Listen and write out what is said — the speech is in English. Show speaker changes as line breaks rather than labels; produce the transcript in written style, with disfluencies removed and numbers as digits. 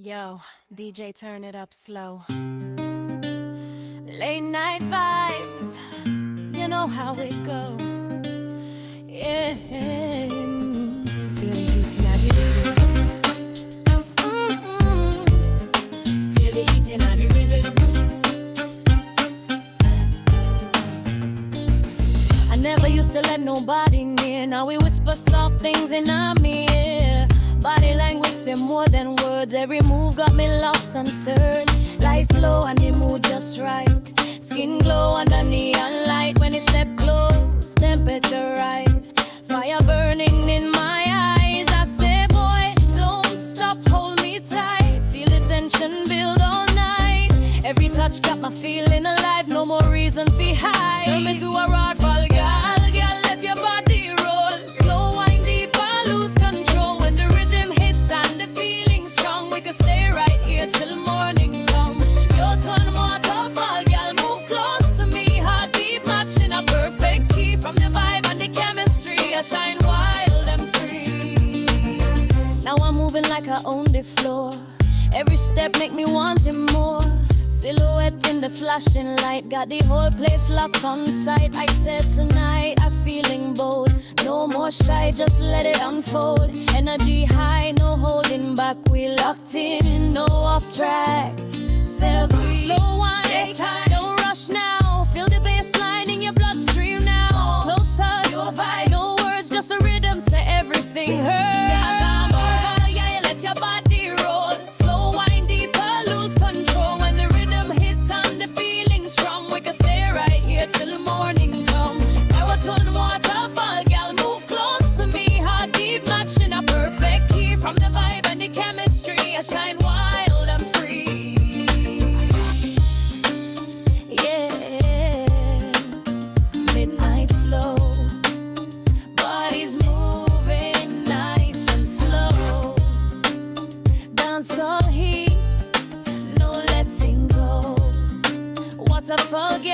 Yo, DJ, turn it up slow. Late night vibes, you know how it go. Yeah, feel the heat in the rhythm. Feel the heat in the rhythm. I never used to let nobody near. Now we whisper soft things in our ear. Body language say more than words. Every move got me lost and stirred. Lights low and the mood just right. Skin glow under neon light. When it step close, temperature rise. Fire burning in my eyes. I say, boy, don't stop, hold me tight. Feel the tension build all night. Every touch got my feeling alive. No more reason for hide. Turn me to a Waterfall Gyal. Gyal, let your body roll. Slow wine deep, I lose control. When the rhythm hits and the feeling strong, we can stay right here till morning come. Your turn, Waterfall Gyal, move close to me. Heart deep, matching a perfect key. From the vibe and the chemistry, I shine wild and free. Now I'm moving like I own the floor. Every step make me want it more. Silhouette in the flashing light, got the whole place locked on sight. I said tonight, I'm feeling bold. No more shy, just let it unfold. Energy high, no holding back. We locked in, no off track. Slow wine, take time, don't rush now. Feel the bass line in your bloodstream now. Close touch, your vibe, no words, just the rhythm, say everything heard. Yeah, let your body roll. Slow wine deeper, lose control. When the rhythm hits and the feeling strong, we can stay right here till morning come. Marathon, Waterfall Gyal, move close to me. Heart deep, matching a perfect key. From the vibe and the chemistry, I shine wild and free. Yeah, midnight flow. Bodies moving nice and slow. Dance all heat, no letting go. Waterfall Gyal.